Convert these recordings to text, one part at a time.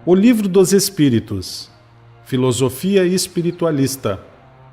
O Livro dos Espíritos. Filosofia espiritualista.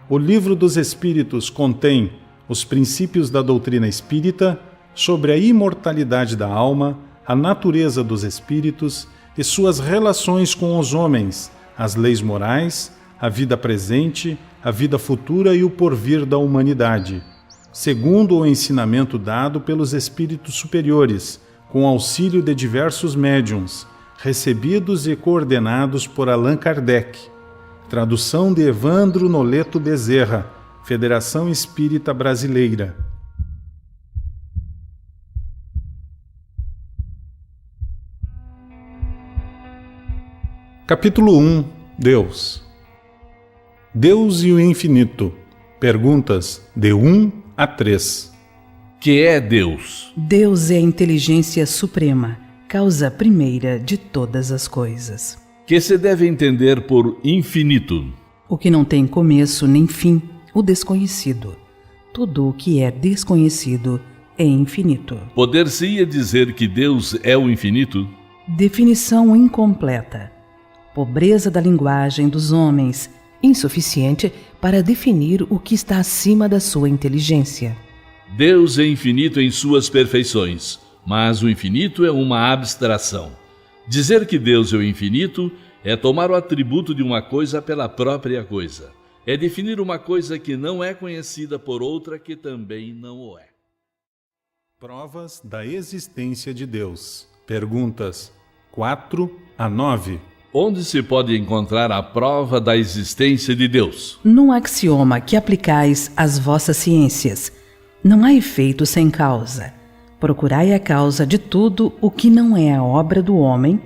O Livro dos Espíritos contém os princípios da doutrina espírita sobre a imortalidade da alma, a natureza dos espíritos e suas relações com os homens, as leis morais, a vida presente, a vida futura e o porvir da humanidade, segundo o ensinamento dado pelos espíritos superiores, com auxílio de diversos médiuns, recebidos e coordenados por Allan Kardec. Tradução de Evandro Noleto Bezerra, Federação Espírita Brasileira. Capítulo 1. Deus. Deus e o Infinito. Perguntas de 1 a 3. Que é Deus? Deus é a inteligência suprema, causa primeira de todas as coisas. Que se deve entender por infinito? O que não tem começo nem fim, o desconhecido. Tudo o que é desconhecido é infinito. Poder-se-ia dizer que Deus é o infinito? Definição incompleta. Pobreza da linguagem dos homens, insuficiente para definir o que está acima da sua inteligência. Deus é infinito em suas perfeições, mas o infinito é uma abstração. Dizer que Deus é o infinito é tomar o atributo de uma coisa pela própria coisa. É definir uma coisa que não é conhecida por outra que também não o é. Provas da existência de Deus. Perguntas 4 a 9. Onde se pode encontrar a prova da existência de Deus? Num axioma que aplicais às vossas ciências, não há efeito sem causa. Procurai a causa de tudo o que não é a obra do homem,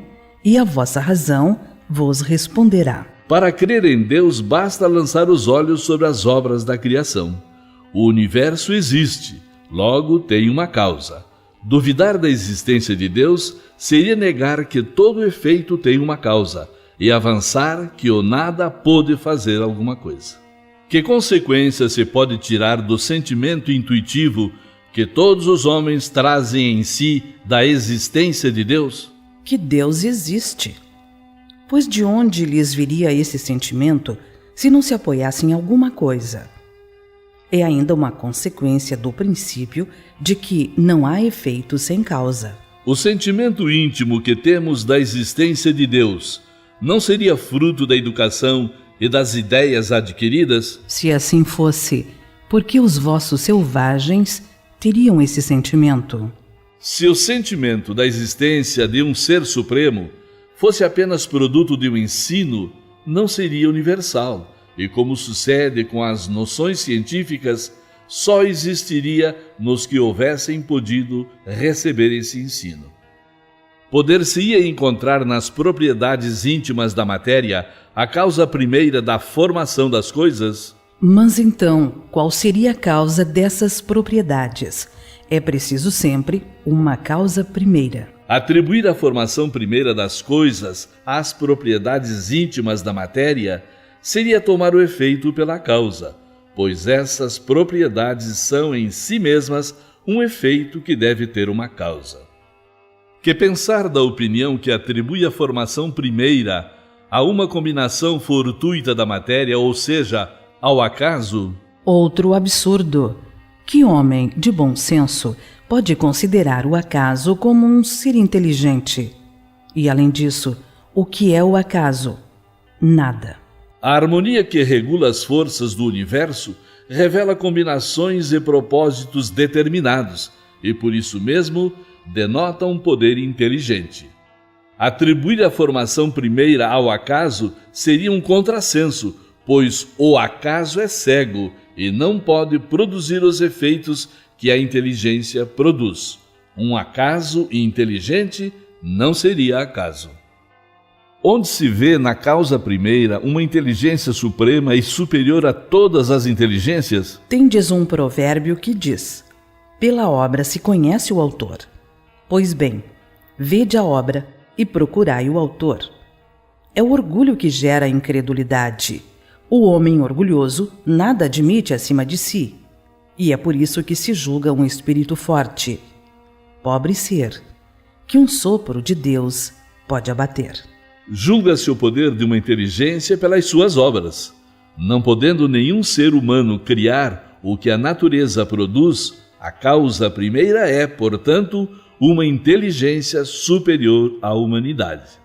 e a vossa razão vos responderá. Para crer em Deus, basta lançar os olhos sobre as obras da criação. O universo existe, logo tem uma causa. Duvidar da existência de Deus seria negar que todo efeito tem uma causa e avançar que o nada pôde fazer alguma coisa. Que consequência se pode tirar do sentimento intuitivo que todos os homens trazem em si da existência de Deus? Que Deus existe. Pois de onde lhes viria esse sentimento se não se apoiasse em alguma coisa? É ainda uma consequência do princípio de que não há efeito sem causa. O sentimento íntimo que temos da existência de Deus não seria fruto da educação e das ideias adquiridas? Se assim fosse, por que os vossos selvagens teriam esse sentimento? Se o sentimento da existência de um ser supremo fosse apenas produto de um ensino, não seria universal. E como sucede com as noções científicas, só existiria nos que houvessem podido receber esse ensino. Poder-se-ia encontrar nas propriedades íntimas da matéria a causa primeira da formação das coisas? Mas então, qual seria a causa dessas propriedades? É preciso sempre uma causa primeira. Atribuir a formação primeira das coisas às propriedades íntimas da matéria seria tomar o efeito pela causa, pois essas propriedades são em si mesmas um efeito que deve ter uma causa. Que pensar da opinião que atribui a formação primeira a uma combinação fortuita da matéria, ou seja, ao acaso? Outro absurdo. Que homem de bom senso pode considerar o acaso como um ser inteligente? E além disso, o que é o acaso? Nada. A harmonia que regula as forças do universo revela combinações e propósitos determinados e, por isso mesmo, denota um poder inteligente. Atribuir a formação primeira ao acaso seria um contrassenso, pois o acaso é cego e não pode produzir os efeitos que a inteligência produz. Um acaso inteligente não seria acaso. Onde se vê na causa primeira uma inteligência suprema e superior a todas as inteligências? Tendes um provérbio que diz: pela obra se conhece o autor. Pois bem, vede a obra e procurai o autor. É o orgulho que gera a incredulidade. O homem orgulhoso nada admite acima de si, e é por isso que se julga um espírito forte. Pobre ser, que um sopro de Deus pode abater. Julga-se o poder de uma inteligência pelas suas obras. Não podendo nenhum ser humano criar o que a natureza produz, a causa primeira é, portanto, uma inteligência superior à humanidade.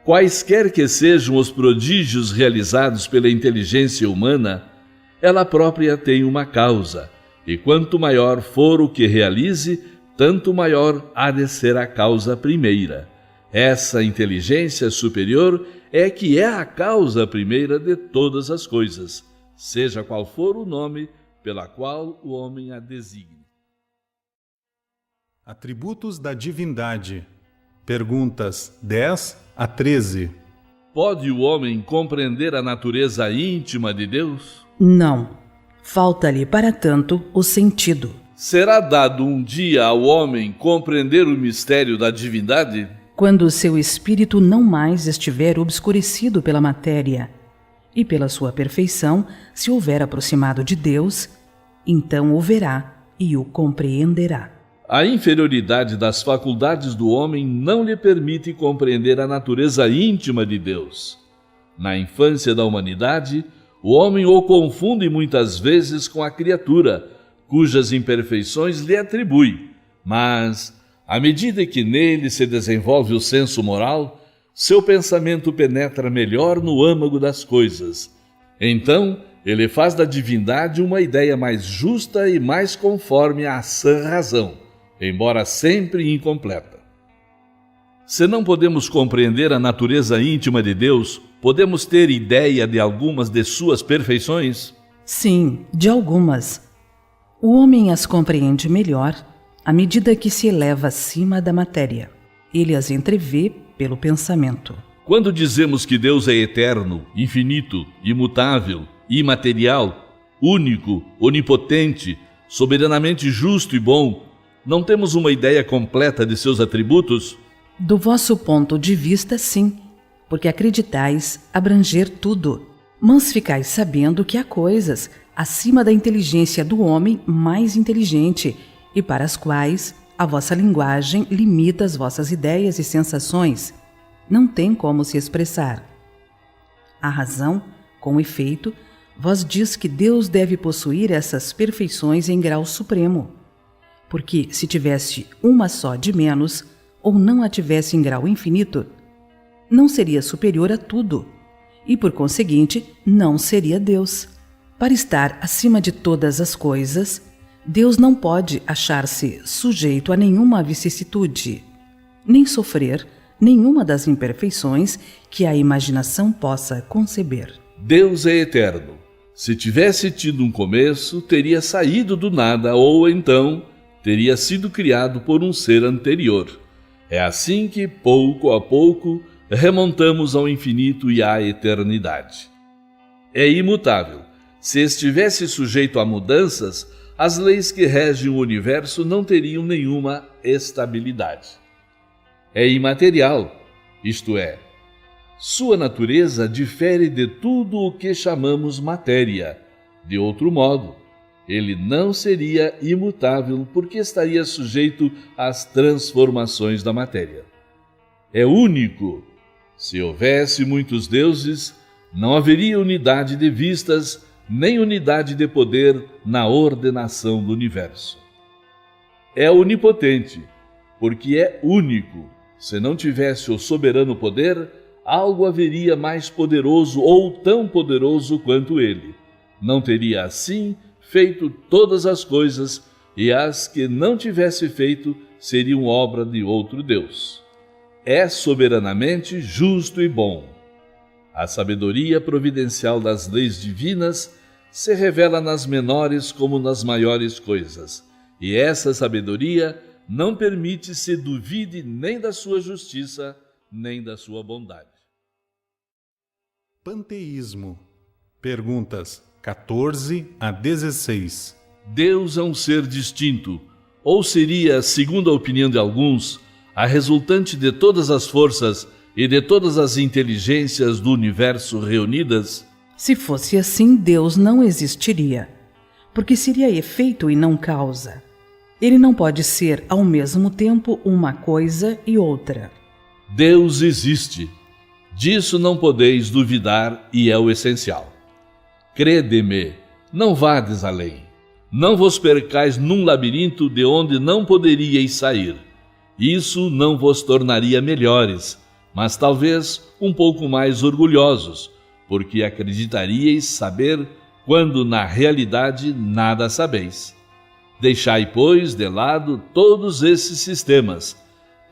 Quaisquer que sejam os prodígios realizados pela inteligência humana, ela própria tem uma causa, e quanto maior for o que realize, tanto maior há de ser a causa primeira. Essa inteligência superior é que é a causa primeira de todas as coisas, seja qual for o nome pela qual o homem a designe. Atributos da divindade. Perguntas 10 a 13. Pode o homem compreender a natureza íntima de Deus? Não. Falta-lhe, para tanto, o sentido. Será dado um dia ao homem compreender o mistério da divindade? Quando o seu espírito não mais estiver obscurecido pela matéria e pela sua perfeição se houver aproximado de Deus, então o verá e o compreenderá. A inferioridade das faculdades do homem não lhe permite compreender a natureza íntima de Deus. Na infância da humanidade, o homem o confunde muitas vezes com a criatura, cujas imperfeições lhe atribui, mas, à medida que nele se desenvolve o senso moral, seu pensamento penetra melhor no âmago das coisas. Então, ele faz da divindade uma ideia mais justa e mais conforme à sã razão, embora sempre incompleta. Se não podemos compreender a natureza íntima de Deus, podemos ter ideia de algumas de suas perfeições? Sim, de algumas. O homem as compreende melhor à medida que se eleva acima da matéria. Ele as entrevê pelo pensamento. Quando dizemos que Deus é eterno, infinito, imutável, imaterial, único, onipotente, soberanamente justo e bom, não temos uma ideia completa de seus atributos? Do vosso ponto de vista, sim, porque acreditais abranger tudo. Mas ficais sabendo que há coisas acima da inteligência do homem mais inteligente e para as quais a vossa linguagem limita as vossas ideias e sensações. Não tem como se expressar. A razão, com efeito, vos diz que Deus deve possuir essas perfeições em grau supremo. Porque se tivesse uma só de menos, ou não a tivesse em grau infinito, não seria superior a tudo, e por conseguinte, não seria Deus. Para estar acima de todas as coisas, Deus não pode achar-se sujeito a nenhuma vicissitude, nem sofrer nenhuma das imperfeições que a imaginação possa conceber. Deus é eterno. Se tivesse tido um começo, teria saído do nada, ou então teria sido criado por um ser anterior. É assim que, pouco a pouco, remontamos ao infinito e à eternidade. É imutável. Se estivesse sujeito a mudanças, as leis que regem o universo não teriam nenhuma estabilidade. É imaterial, isto é, sua natureza difere de tudo o que chamamos matéria. De outro modo, ele não seria imutável porque estaria sujeito às transformações da matéria. É único. Se houvesse muitos deuses, não haveria unidade de vistas, nem unidade de poder na ordenação do universo. É onipotente, porque é único. Se não tivesse o soberano poder, algo haveria mais poderoso ou tão poderoso quanto ele. Não teria assim feito todas as coisas, e as que não tivesse feito seriam obra de outro Deus. É soberanamente justo e bom. A sabedoria providencial das leis divinas se revela nas menores como nas maiores coisas, e essa sabedoria não permite se duvide nem da sua justiça, nem da sua bondade. Panteísmo. Perguntas 14 a 16. Deus é um ser distinto, ou seria, segundo a opinião de alguns, a resultante de todas as forças e de todas as inteligências do universo reunidas? Se fosse assim, Deus não existiria, porque seria efeito e não causa. Ele não pode ser, ao mesmo tempo, uma coisa e outra. Deus existe. Disso não podeis duvidar e é o essencial. Crede-me, não vades além. Não vos percais num labirinto de onde não poderíeis sair. Isso não vos tornaria melhores, mas talvez um pouco mais orgulhosos, porque acreditaríeis saber quando na realidade nada sabeis. Deixai, pois, de lado todos esses sistemas.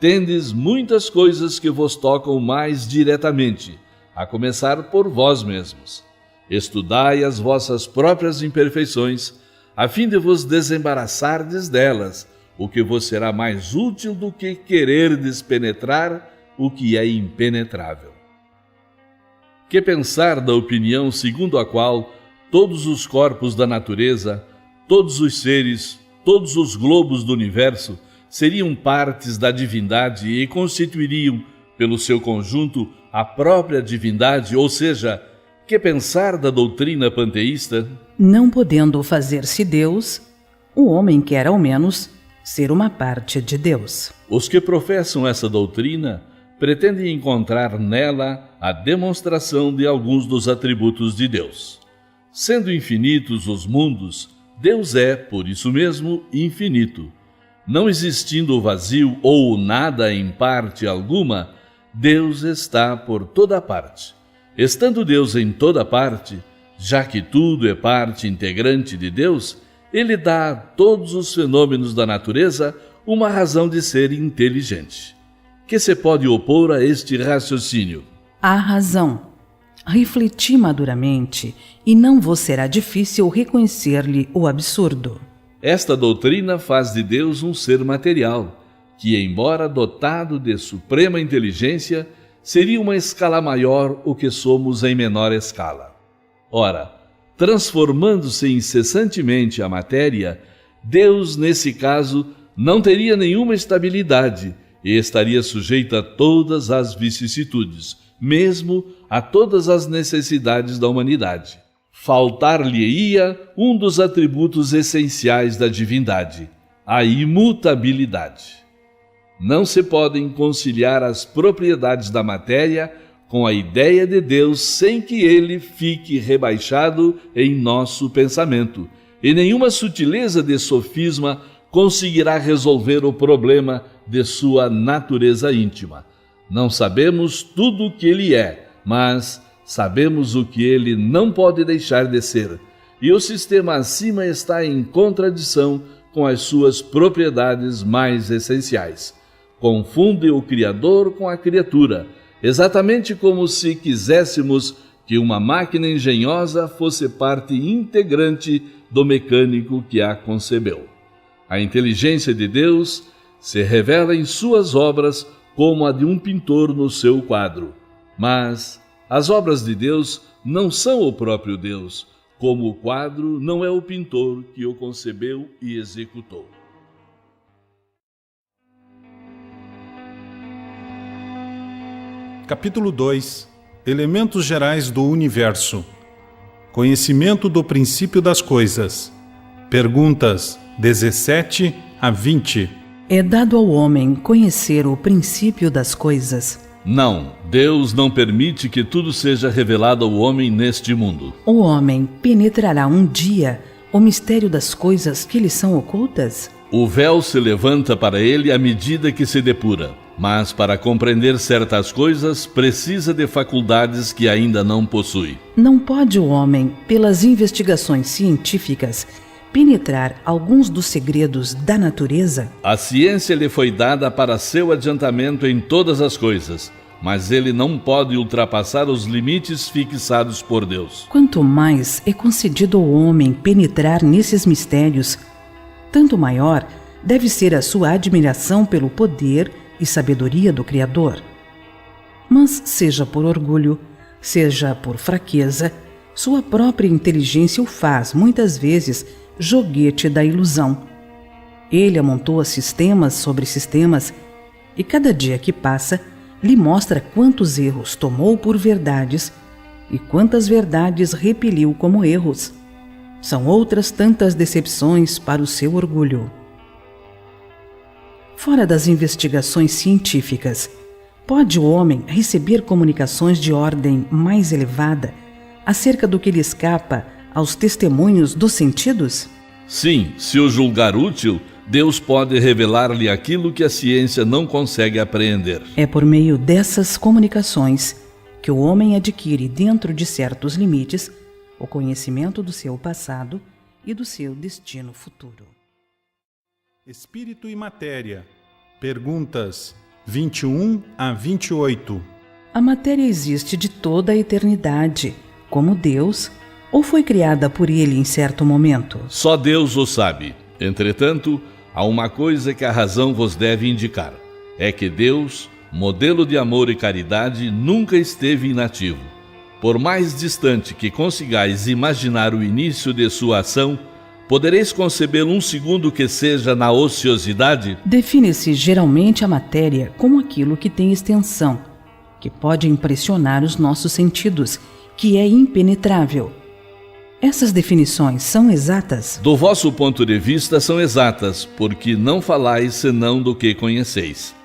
Tendes muitas coisas que vos tocam mais diretamente, a começar por vós mesmos. Estudai as vossas próprias imperfeições, a fim de vos desembaraçardes delas, o que vos será mais útil do que quererdes penetrar o que é impenetrável. Que pensar da opinião segundo a qual todos os corpos da natureza, todos os seres, todos os globos do universo seriam partes da divindade e constituiriam, pelo seu conjunto, a própria divindade, ou seja, que pensar da doutrina panteísta? Não podendo fazer-se Deus, o homem quer ao menos ser uma parte de Deus. Os que professam essa doutrina pretendem encontrar nela a demonstração de alguns dos atributos de Deus. Sendo infinitos os mundos, Deus é, por isso mesmo, infinito. Não existindo o vazio ou o nada em parte alguma, Deus está por toda parte. Estando Deus em toda parte, já que tudo é parte integrante de Deus, Ele dá a todos os fenômenos da natureza uma razão de ser inteligente. Que se pode opor a este raciocínio? A razão. Refleti maduramente e não vos será difícil reconhecer-lhe o absurdo. Esta doutrina faz de Deus um ser material, que, embora dotado de suprema inteligência, seria uma escala maior o que somos em menor escala. Ora, transformando-se incessantemente a matéria, Deus, nesse caso, não teria nenhuma estabilidade e estaria sujeito a todas as vicissitudes, mesmo a todas as necessidades da humanidade. Faltar-lhe-ia um dos atributos essenciais da divindade, a imutabilidade. Não se podem conciliar as propriedades da matéria com a ideia de Deus sem que ele fique rebaixado em nosso pensamento, e nenhuma sutileza de sofisma conseguirá resolver o problema de sua natureza íntima. Não sabemos tudo o que ele é, mas sabemos o que ele não pode deixar de ser, e o sistema acima está em contradição com as suas propriedades mais essenciais. Confunde o Criador com a criatura, exatamente como se quiséssemos que uma máquina engenhosa fosse parte integrante do mecânico que a concebeu. A inteligência de Deus se revela em suas obras como a de um pintor no seu quadro. Mas as obras de Deus não são o próprio Deus, como o quadro não é o pintor que o concebeu e executou. Capítulo 2. Elementos gerais do universo. Conhecimento do princípio das coisas. Perguntas 17 a 20. É dado ao homem conhecer o princípio das coisas. Não, Deus não permite que tudo seja revelado ao homem neste mundo. O homem penetrará um dia o mistério das coisas que lhe são ocultas? O véu se levanta para ele à medida que se depura, mas para compreender certas coisas precisa de faculdades que ainda não possui. Não pode o homem, pelas investigações científicas, penetrar alguns dos segredos da natureza? A ciência lhe foi dada para seu adiantamento em todas as coisas, mas ele não pode ultrapassar os limites fixados por Deus. Quanto mais é concedido ao homem penetrar nesses mistérios, tanto maior deve ser a sua admiração pelo poder e sabedoria do Criador. Mas, seja por orgulho, seja por fraqueza, sua própria inteligência o faz, muitas vezes, joguete da ilusão. Ele amontoa sistemas sobre sistemas e cada dia que passa lhe mostra quantos erros tomou por verdades e quantas verdades repeliu como erros. São outras tantas decepções para o seu orgulho. Fora das investigações científicas, Pode o homem receber comunicações de ordem mais elevada acerca do que lhe escapa aos testemunhos dos sentidos? Sim, se o julgar útil, Deus pode revelar-lhe aquilo que a ciência não consegue apreender. É por meio dessas comunicações que o homem adquire, dentro de certos limites, o conhecimento do seu passado e do seu destino futuro. Espírito e matéria. Perguntas 21 a 28. A matéria existe de toda a eternidade, como Deus, ou foi criada por ele em certo momento? Só Deus o sabe. Entretanto, há uma coisa que a razão vos deve indicar. É que Deus, modelo de amor e caridade, nunca esteve inativo. Por mais distante que consigais imaginar o início de sua ação, podereis concebê-lo um segundo que seja na ociosidade? Define-se geralmente a matéria como aquilo que tem extensão, que pode impressionar os nossos sentidos, que é impenetrável. Essas definições são exatas? Do vosso ponto de vista são exatas, porque não falais senão do que conheceis.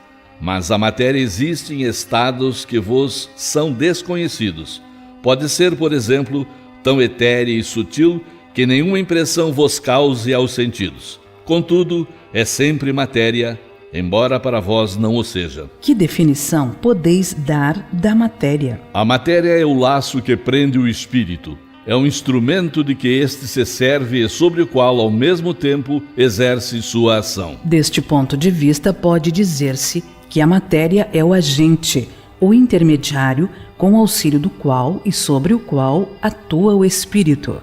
Mas a matéria existe em estados que vos são desconhecidos. Pode ser, por exemplo, tão etérea e sutil que nenhuma impressão vos cause aos sentidos. Contudo, é sempre matéria, embora para vós não o seja. Que definição podeis dar da matéria? A matéria é o laço que prende o espírito. É um instrumento de que este se serve e sobre o qual, ao mesmo tempo, exerce sua ação. Deste ponto de vista, pode dizer-se que a matéria é o agente, o intermediário, com o auxílio do qual e sobre o qual atua o espírito.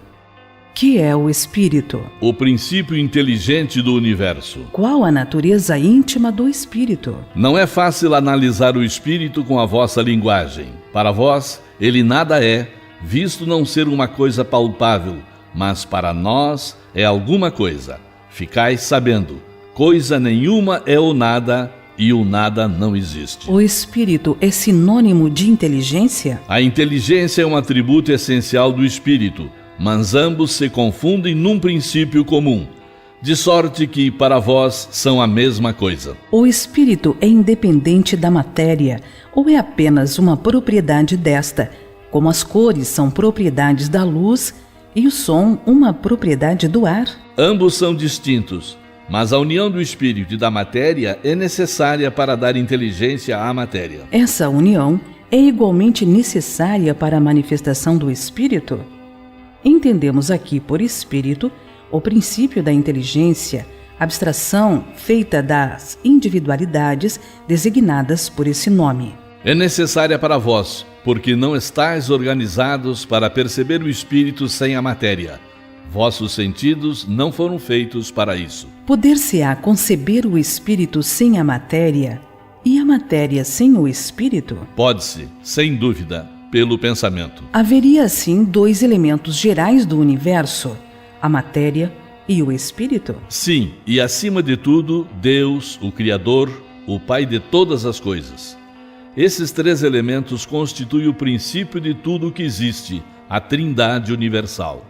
Que é o espírito? O princípio inteligente do universo. Qual a natureza íntima do espírito? Não é fácil analisar o espírito com a vossa linguagem. Para vós, ele nada é, visto não ser uma coisa palpável, mas para nós é alguma coisa. Ficais sabendo, coisa nenhuma é o nada e o nada não existe. O espírito é sinônimo de inteligência? A inteligência é um atributo essencial do espírito, mas ambos se confundem num princípio comum, de sorte que para vós são a mesma coisa. O espírito é independente da matéria ou é apenas uma propriedade desta, como as cores são propriedades da luz e o som uma propriedade do ar? Ambos são distintos, mas a união do espírito e da matéria é necessária para dar inteligência à matéria. Essa união é igualmente necessária para a manifestação do espírito? Entendemos aqui por espírito o princípio da inteligência, abstração feita das individualidades designadas por esse nome. É necessária para vós, porque não estáis organizados para perceber o espírito sem a matéria. Vossos sentidos não foram feitos para isso. Poder-se-á conceber o espírito sem a matéria e a matéria sem o espírito? Pode-se, sem dúvida, pelo pensamento. Haveria, assim, dois elementos gerais do universo, a matéria e o espírito? Sim, e acima de tudo, Deus, o Criador, o Pai de todas as coisas. Esses três elementos constituem o princípio de tudo o que existe, a Trindade universal.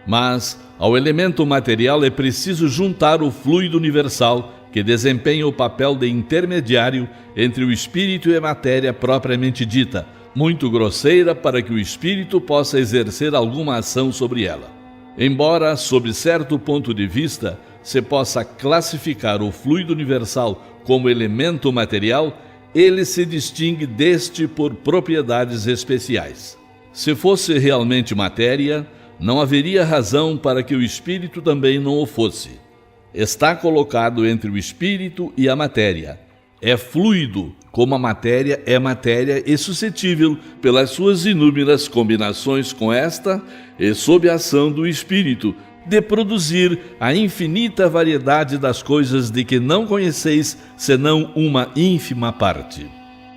Mas, ao elemento material é preciso juntar o fluido universal, que desempenha o papel de intermediário entre o espírito e a matéria propriamente dita, muito grosseira para que o espírito possa exercer alguma ação sobre ela. Embora, sob certo ponto de vista, se possa classificar o fluido universal como elemento material, ele se distingue deste por propriedades especiais. Se fosse realmente matéria, não haveria razão para que o espírito também não o fosse. Está colocado entre o espírito e a matéria. É fluido, como a matéria é matéria e suscetível, pelas suas inúmeras combinações com esta e sob a ação do espírito, de produzir a infinita variedade das coisas de que não conheceis senão uma ínfima parte.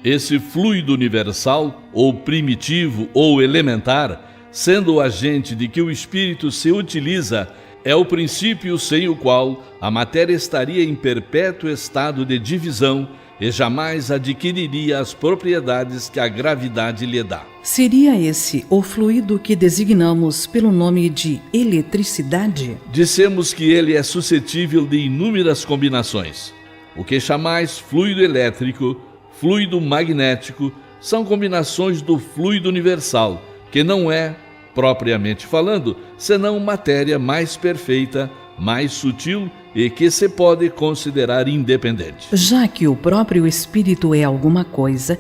Esse fluido universal, ou primitivo ou elementar, sendo o agente de que o espírito se utiliza, é o princípio sem o qual a matéria estaria em perpétuo estado de divisão e jamais adquiriria as propriedades que a gravidade lhe dá. Seria esse o fluido que designamos pelo nome de eletricidade? Dissemos que ele é suscetível de inúmeras combinações. O que chamais fluido elétrico fluido magnético, são combinações do fluido universal, que não é, propriamente falando, senão matéria mais perfeita, mais sutil e que se pode considerar independente. Já que o próprio espírito é alguma coisa,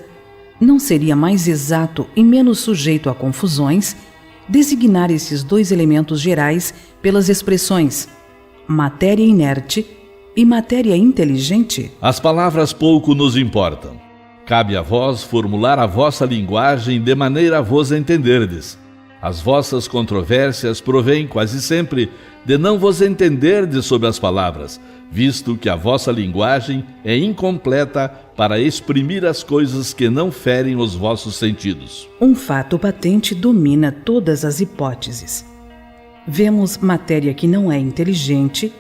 não seria mais exato e menos sujeito a confusões designar esses dois elementos gerais pelas expressões matéria inerte e matéria inteligente? As palavras pouco nos importam. Cabe a vós formular a vossa linguagem de maneira a vos entenderdes. As vossas controvérsias provêm quase sempre de não vos entenderdes sobre as palavras, visto que a vossa linguagem é incompleta para exprimir as coisas que não ferem os vossos sentidos. Um fato patente domina todas as hipóteses. Vemos matéria que não é inteligente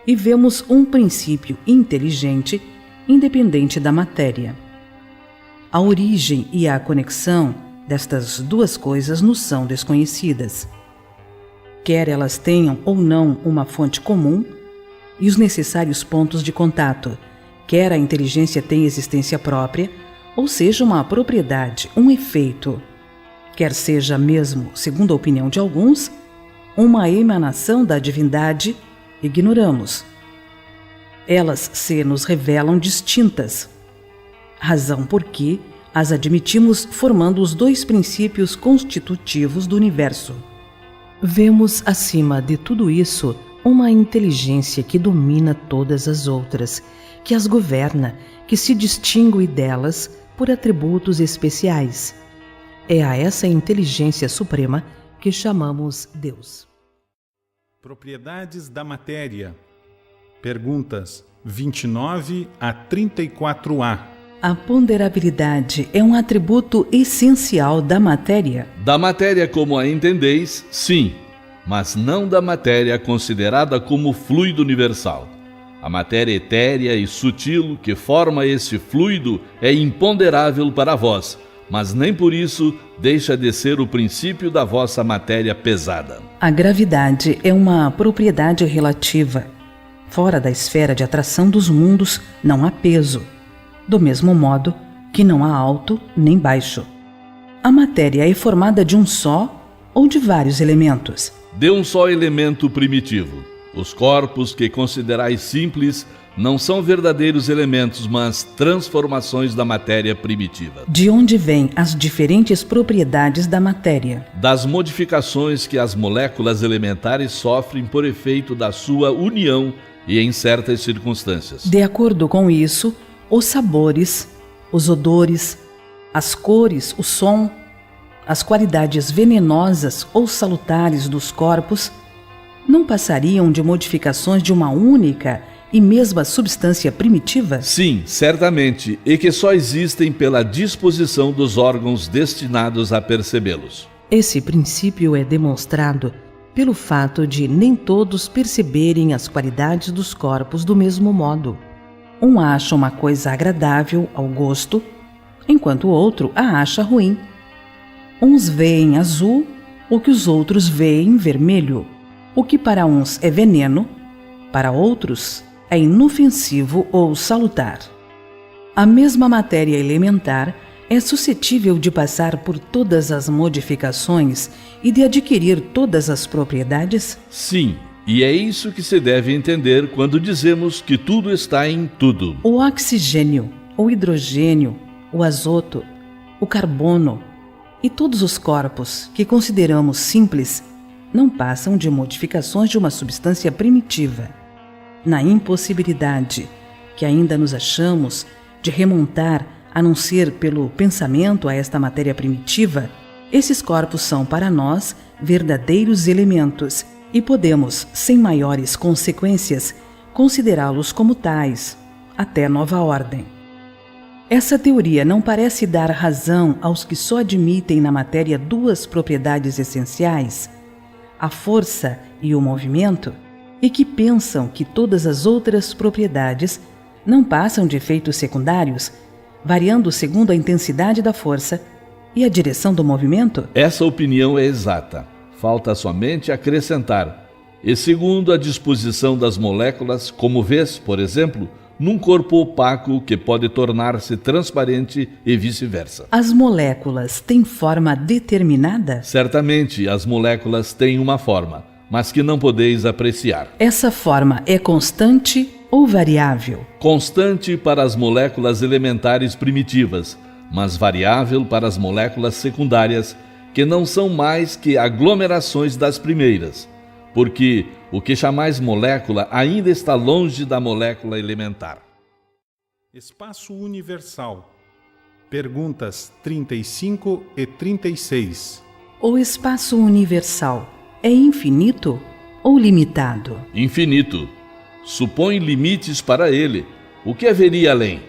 e vemos um princípio inteligente independente da matéria. A origem e a conexão destas duas coisas nos são desconhecidas. Quer elas tenham ou não uma fonte comum e os necessários pontos de contato, quer a inteligência tenha existência própria, ou seja, uma propriedade, um efeito, quer seja mesmo, segundo a opinião de alguns, uma emanação da divindade, ignoramos. Elas se nos revelam distintas, razão por que as admitimos formando os dois princípios constitutivos do universo. Vemos acima de tudo isso uma inteligência que domina todas as outras, que as governa, que se distingue delas por atributos especiais. É a essa inteligência suprema que chamamos Deus. Propriedades da matéria. Perguntas 29 a 34A. A ponderabilidade é um atributo essencial da matéria? Da matéria como a entendeis, sim, mas não da matéria considerada como fluido universal. A matéria etérea e sutil que forma esse fluido é imponderável para vós, mas nem por isso deixa de ser o princípio da vossa matéria pesada. A gravidade é uma propriedade relativa. Fora da esfera de atração dos mundos não há peso. Do mesmo modo que não há alto nem baixo. A matéria é formada de um só ou de vários elementos? De um só elemento primitivo. Os corpos que considerais simples não são verdadeiros elementos, mas transformações da matéria primitiva. De onde vêm as diferentes propriedades da matéria? Das modificações que as moléculas elementares sofrem por efeito da sua união e em certas circunstâncias. De acordo com isso, os sabores, os odores, as cores, o som, as qualidades venenosas ou salutares dos corpos não passariam de modificações de uma única e mesma substância primitiva? Sim, certamente, e que só existem pela disposição dos órgãos destinados a percebê-los. Esse princípio é demonstrado pelo fato de nem todos perceberem as qualidades dos corpos do mesmo modo. Um acha uma coisa agradável ao gosto, enquanto o outro a acha ruim. Uns veem azul, o que os outros veem vermelho. O que para uns é veneno, para outros é inofensivo ou salutar. A mesma matéria elementar é suscetível de passar por todas as modificações e de adquirir todas as propriedades? Sim. E é isso que se deve entender quando dizemos que tudo está em tudo. O oxigênio, o hidrogênio, o azoto, o carbono e todos os corpos que consideramos simples não passam de modificações de uma substância primitiva. Na impossibilidade que ainda nos achamos de remontar a não ser pelo pensamento a esta matéria primitiva, esses corpos são para nós verdadeiros elementos e podemos, sem maiores consequências, considerá-los como tais, até nova ordem. Essa teoria não parece dar razão aos que só admitem na matéria duas propriedades essenciais, a força e o movimento, e que pensam que todas as outras propriedades não passam de efeitos secundários, variando segundo a intensidade da força e a direção do movimento? Essa opinião é exata. Falta somente acrescentar. E segundo a disposição das moléculas, como vês, por exemplo, num corpo opaco que pode tornar-se transparente e vice-versa. As moléculas têm forma determinada? Certamente as moléculas têm uma forma, mas que não podeis apreciar. Essa forma é constante ou variável? Constante para as moléculas elementares primitivas, mas variável para as moléculas secundárias, que não são mais que aglomerações das primeiras, porque o que chamais molécula ainda está longe da molécula elementar. Espaço universal. Perguntas 35 e 36. O espaço universal é infinito ou limitado? Infinito. Supõe limites para ele. O que haveria além?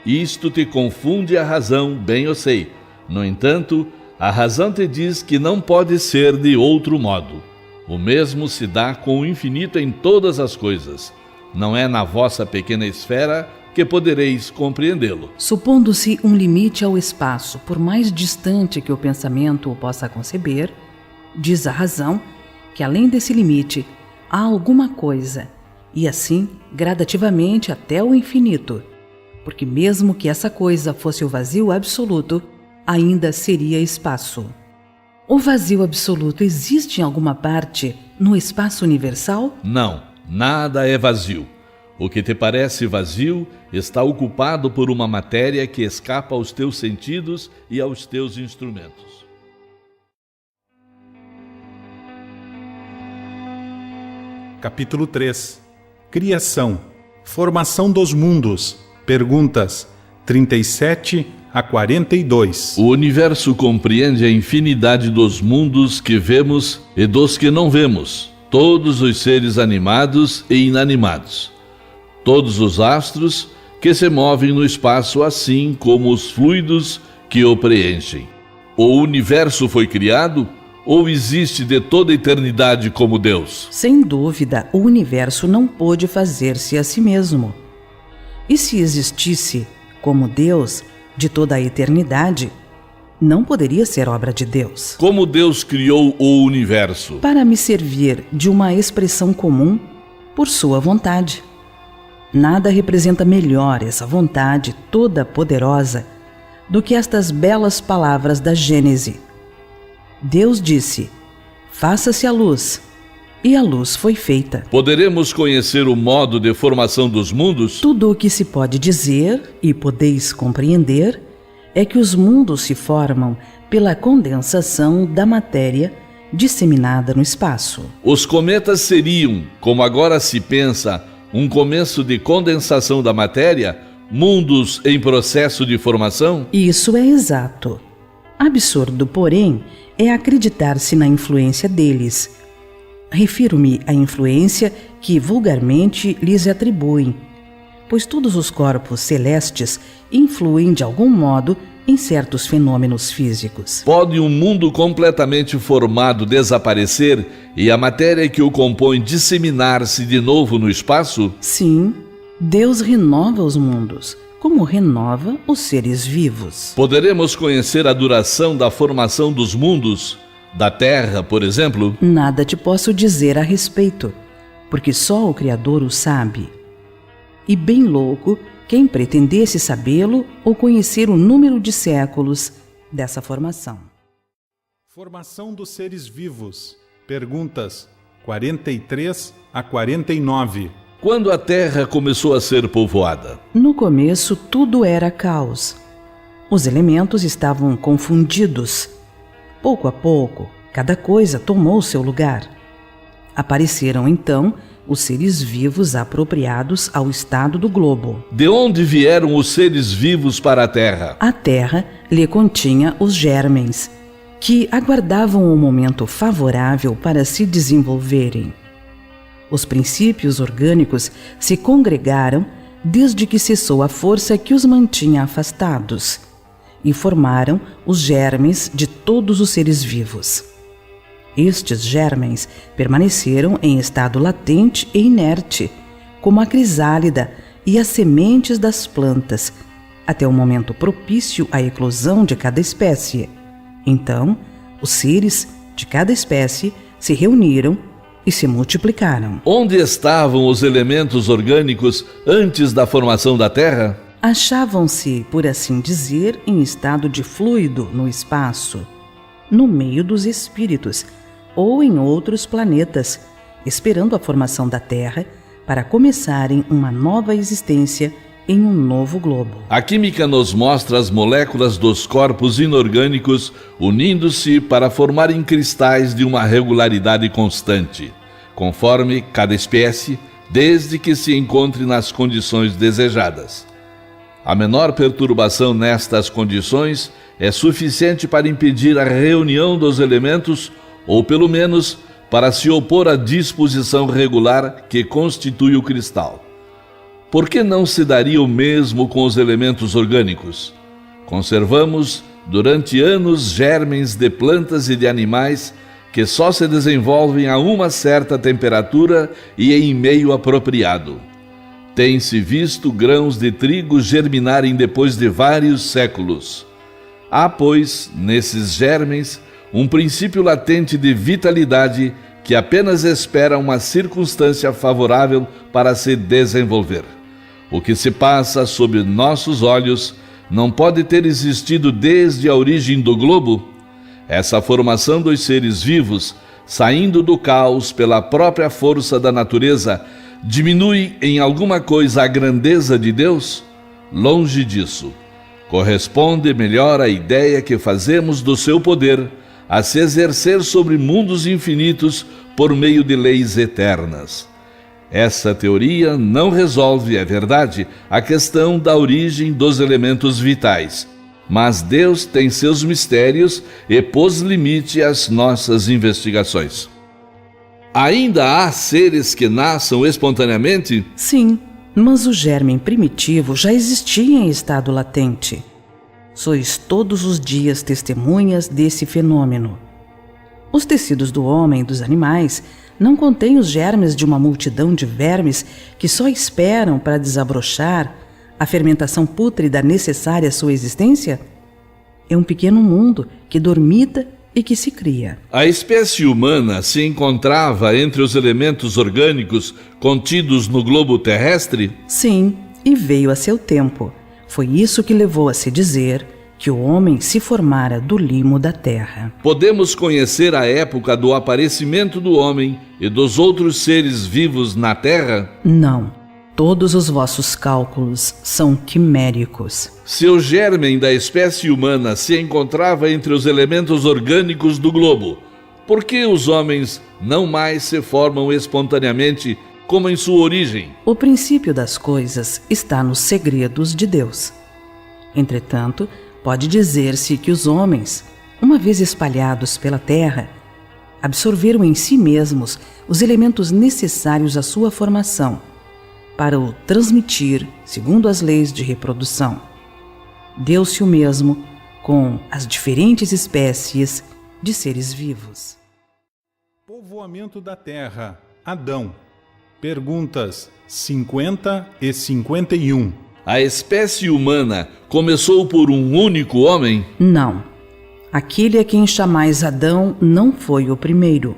Isto te confunde a razão, bem eu sei. No entanto, a razão te diz que não pode ser de outro modo. O mesmo se dá com o infinito em todas as coisas. Não é na vossa pequena esfera que podereis compreendê-lo. Supondo-se um limite ao espaço, por mais distante que o pensamento o possa conceber, diz a razão que além desse limite há alguma coisa, e assim gradativamente até o infinito, porque mesmo que essa coisa fosse o vazio absoluto, ainda seria espaço. O vazio absoluto existe em alguma parte no espaço universal? Não, nada é vazio. O que te parece vazio está ocupado por uma matéria que escapa aos teus sentidos e aos teus instrumentos. Capítulo 3. Criação. Formação dos mundos. Perguntas 37 a 42. O universo compreende a infinidade dos mundos que vemos e dos que não vemos, todos os seres animados e inanimados, todos os astros que se movem no espaço, assim como os fluidos que o preenchem. O universo foi criado ou existe de toda a eternidade como Deus? Sem dúvida, o universo não pôde fazer-se a si mesmo. E se existisse como Deus de toda a eternidade, não poderia ser obra de Deus. Como Deus criou o universo? Para me servir de uma expressão comum, por sua vontade. Nada representa melhor essa vontade toda poderosa do que estas belas palavras da Gênese. Deus disse: faça-se a luz, e a luz foi feita. Poderemos conhecer o modo de formação dos mundos? Tudo o que se pode dizer, e podeis compreender, é que os mundos se formam pela condensação da matéria disseminada no espaço. Os cometas seriam, como agora se pensa, um começo de condensação da matéria, mundos em processo de formação? Isso é exato. Absurdo, porém, é acreditar-se na influência deles. Refiro-me à influência que vulgarmente lhes atribuem, pois todos os corpos celestes influem de algum modo em certos fenômenos físicos. Pode um mundo completamente formado desaparecer e a matéria que o compõe disseminar-se de novo no espaço? Sim, Deus renova os mundos, como renova os seres vivos. Poderemos conhecer a duração da formação dos mundos? Da Terra, por exemplo? Nada te posso dizer a respeito, porque só o Criador o sabe. E bem louco quem pretendesse sabê-lo ou conhecer o número de séculos dessa formação. Formação dos seres vivos. Perguntas 43 a 49. Quando a Terra começou a ser povoada? No começo tudo era caos. Os elementos estavam confundidos. Pouco a pouco, cada coisa tomou seu lugar. Apareceram então os seres vivos apropriados ao estado do globo. De onde vieram os seres vivos para a Terra? A Terra lhe continha os germens, que aguardavam o momento favorável para se desenvolverem. Os princípios orgânicos se congregaram desde que cessou a força que os mantinha afastados, e formaram os germens de todos os seres vivos. Estes germens permaneceram em estado latente e inerte, como a crisálida e as sementes das plantas, até o momento propício à eclosão de cada espécie. Então, os seres de cada espécie se reuniram e se multiplicaram. Onde estavam os elementos orgânicos antes da formação da Terra? Achavam-se, por assim dizer, em estado de fluido no espaço, no meio dos espíritos, ou em outros planetas, esperando a formação da Terra para começarem uma nova existência em um novo globo. A química nos mostra as moléculas dos corpos inorgânicos unindo-se para formarem cristais de uma regularidade constante, conforme cada espécie, desde que se encontre nas condições desejadas. A menor perturbação nestas condições é suficiente para impedir a reunião dos elementos ou, pelo menos, para se opor à disposição regular que constitui o cristal. Por que não se daria o mesmo com os elementos orgânicos? Conservamos, durante anos, germens de plantas e de animais que só se desenvolvem a uma certa temperatura e em meio apropriado. Tem-se visto grãos de trigo germinarem depois de vários séculos. Há, pois, nesses germens, um princípio latente de vitalidade que apenas espera uma circunstância favorável para se desenvolver. O que se passa sob nossos olhos não pode ter existido desde a origem do globo? Essa formação dos seres vivos, saindo do caos pela própria força da natureza, diminui em alguma coisa a grandeza de Deus? Longe disso. Corresponde melhor à ideia que fazemos do seu poder a se exercer sobre mundos infinitos por meio de leis eternas. Essa teoria não resolve, é verdade, a questão da origem dos elementos vitais, mas Deus tem seus mistérios e pôs limite às nossas investigações. Ainda há seres que nasçam espontaneamente? Sim, mas o germe primitivo já existia em estado latente. Sois todos os dias testemunhas desse fenômeno. Os tecidos do homem e dos animais não contêm os germes de uma multidão de vermes que só esperam para desabrochar a fermentação pútrida necessária à sua existência? É um pequeno mundo que dormita e que se cria. A espécie humana se encontrava entre os elementos orgânicos contidos no globo terrestre? Sim, e veio a seu tempo. Foi isso que levou a se dizer que o homem se formara do limo da terra. Podemos conhecer a época do aparecimento do homem e dos outros seres vivos na terra? Não. Todos os vossos cálculos são quiméricos. Se o germen da espécie humana se encontrava entre os elementos orgânicos do globo, por que os homens não mais se formam espontaneamente como em sua origem? O princípio das coisas está nos segredos de Deus. Entretanto, pode dizer-se que os homens, uma vez espalhados pela terra, absorveram em si mesmos os elementos necessários à sua formação, para o transmitir segundo as leis de reprodução. Deu-se o mesmo com as diferentes espécies de seres vivos. Povoamento da Terra, Adão. Perguntas 50 e 51. A espécie humana começou por um único homem? Não. Aquele a quem chamais Adão não foi o primeiro,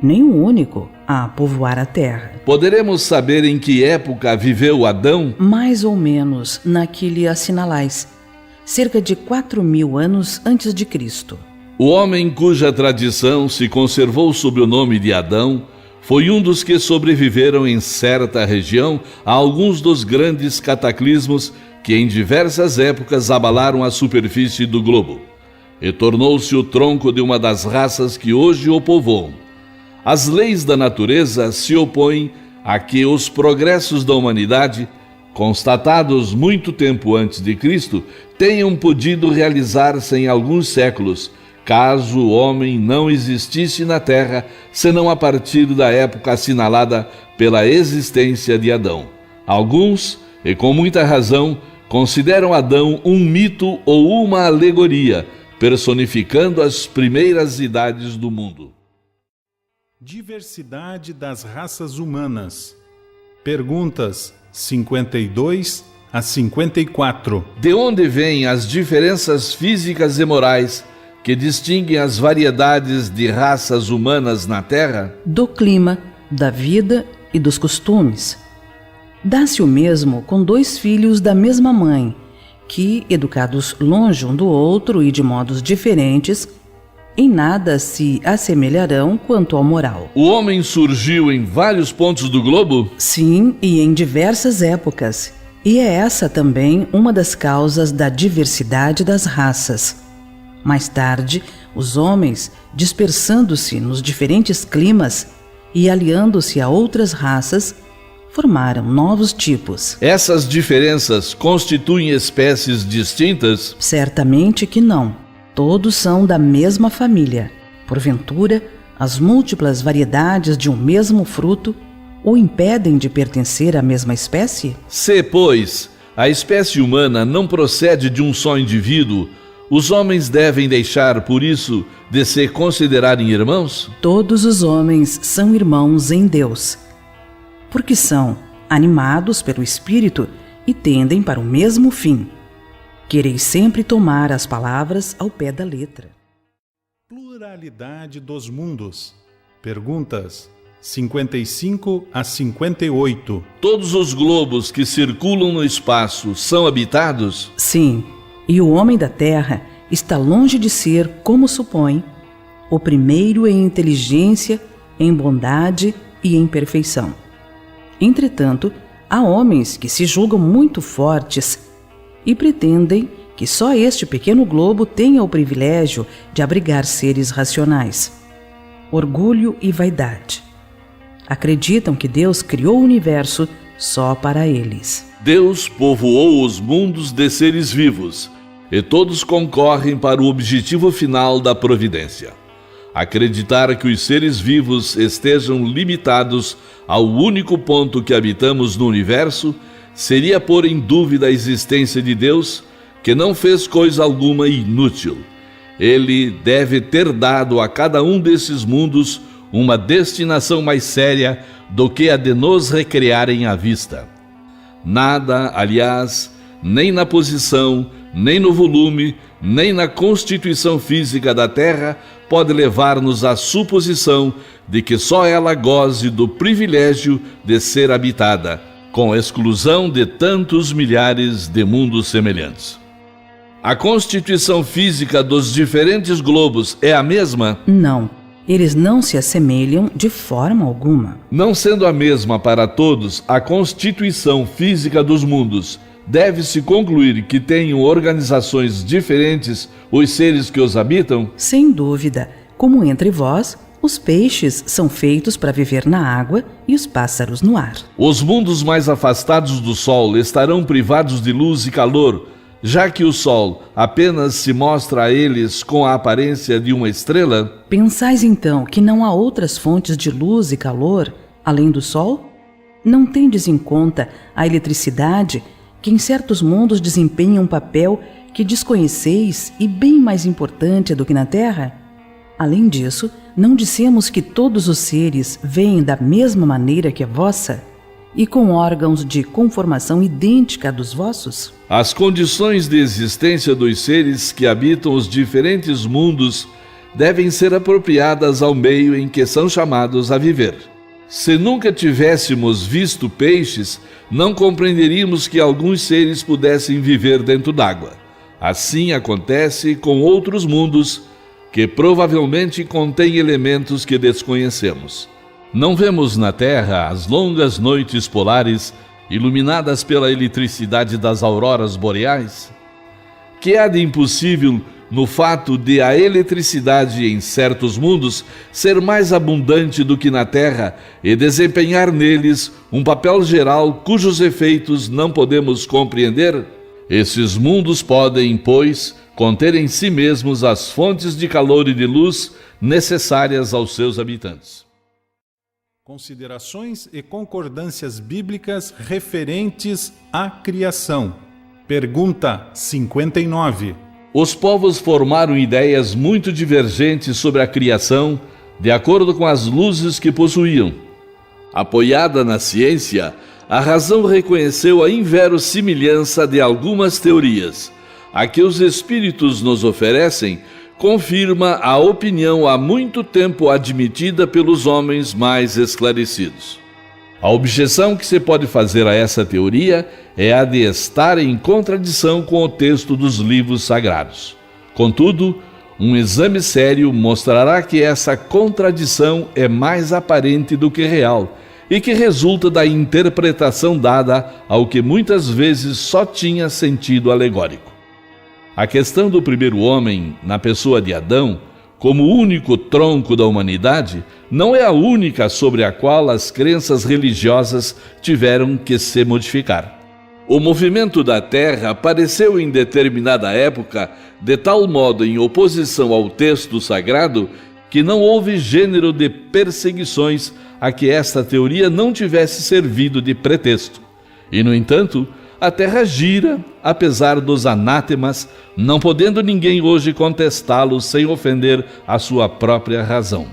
nem o único a povoar a terra. Poderemos saber em que época viveu Adão? Mais ou menos na que lhe assinalais, cerca de 4.000 anos antes de Cristo. O homem cuja tradição se conservou sob o nome de Adão foi um dos que sobreviveram em certa região a alguns dos grandes cataclismos que em diversas épocas abalaram a superfície do globo, e tornou-se o tronco de uma das raças que hoje o povoam. As leis da natureza se opõem a que os progressos da humanidade, constatados muito tempo antes de Cristo, tenham podido realizar-se em alguns séculos, caso o homem não existisse na Terra, senão a partir da época assinalada pela existência de Adão. Alguns, e com muita razão, consideram Adão um mito ou uma alegoria, personificando as primeiras idades do mundo. Diversidade das raças humanas. Perguntas 52 a 54. De onde vêm as diferenças físicas e morais que distinguem as variedades de raças humanas na Terra? Do clima, da vida e dos costumes. Dá-se o mesmo com 2 filhos da mesma mãe, que, educados longe um do outro e de modos diferentes, em nada se assemelharão quanto ao moral. O homem surgiu em vários pontos do globo? Sim, e em diversas épocas. E é essa também uma das causas da diversidade das raças. Mais tarde, os homens, dispersando-se nos diferentes climas e aliando-se a outras raças, formaram novos tipos. Essas diferenças constituem espécies distintas? Certamente que não. Todos são da mesma família. Porventura, as múltiplas variedades de um mesmo fruto o impedem de pertencer à mesma espécie? Se, pois, a espécie humana não procede de um só indivíduo, os homens devem deixar, por isso, de se considerarem irmãos? Todos os homens são irmãos em Deus, porque são animados pelo Espírito e tendem para o mesmo fim. Quereis sempre tomar as palavras ao pé da letra. Pluralidade dos mundos. Perguntas 55 a 58. Todos os globos que circulam no espaço são habitados? Sim, e o homem da Terra está longe de ser, como supõe, o primeiro em inteligência, em bondade e em perfeição. Entretanto, há homens que se julgam muito fortes e pretendem que só este pequeno globo tenha o privilégio de abrigar seres racionais. Orgulho e vaidade. Acreditam que Deus criou o universo só para eles. Deus povoou os mundos de seres vivos, e todos concorrem para o objetivo final da providência. Acreditar que os seres vivos estejam limitados ao único ponto que habitamos no universo seria pôr em dúvida a existência de Deus, que não fez coisa alguma inútil. Ele deve ter dado a cada um desses mundos uma destinação mais séria do que a de nos recriarem à vista. Nada, aliás, nem na posição, nem no volume, nem na constituição física da Terra pode levar-nos à suposição de que só ela goze do privilégio de ser habitada, com exclusão de tantos milhares de mundos semelhantes. A constituição física dos diferentes globos é a mesma? Não, eles não se assemelham de forma alguma. Não sendo a mesma para todos, a constituição física dos mundos, deve-se concluir que tenham organizações diferentes os seres que os habitam? Sem dúvida, como entre vós, os peixes são feitos para viver na água e os pássaros no ar. Os mundos mais afastados do Sol estarão privados de luz e calor, já que o Sol apenas se mostra a eles com a aparência de uma estrela? Pensais então que não há outras fontes de luz e calor além do Sol? Não tendes em conta a eletricidade que em certos mundos desempenha um papel que desconheceis e bem mais importante do que na Terra? Além disso, não dissemos que todos os seres vêm da mesma maneira que a vossa e com órgãos de conformação idêntica à dos vossos? As condições de existência dos seres que habitam os diferentes mundos devem ser apropriadas ao meio em que são chamados a viver. Se nunca tivéssemos visto peixes, não compreenderíamos que alguns seres pudessem viver dentro d'água. Assim acontece com outros mundos que provavelmente contêm elementos que desconhecemos. Não vemos na Terra as longas noites polares iluminadas pela eletricidade das auroras boreais? Que há de impossível no fato de a eletricidade em certos mundos ser mais abundante do que na Terra e desempenhar neles um papel geral cujos efeitos não podemos compreender? Esses mundos podem, pois, conter em si mesmos as fontes de calor e de luz necessárias aos seus habitantes. Considerações e concordâncias bíblicas referentes à criação. Pergunta 59. Os povos formaram ideias muito divergentes sobre a criação, de acordo com as luzes que possuíam. Apoiada na ciência, a razão reconheceu a inverossimilhança de algumas teorias, a que os espíritos nos oferecem confirma a opinião há muito tempo admitida pelos homens mais esclarecidos. A objeção que se pode fazer a essa teoria é a de estar em contradição com o texto dos livros sagrados. Contudo, um exame sério mostrará que essa contradição é mais aparente do que real e que resulta da interpretação dada ao que muitas vezes só tinha sentido alegórico. A questão do primeiro homem, na pessoa de Adão, como único tronco da humanidade, não é a única sobre a qual as crenças religiosas tiveram que se modificar. O movimento da Terra apareceu em determinada época de tal modo em oposição ao texto sagrado que não houve gênero de perseguições a que esta teoria não tivesse servido de pretexto. E, no entanto, a Terra gira, apesar dos anátemas, não podendo ninguém hoje contestá-lo sem ofender a sua própria razão.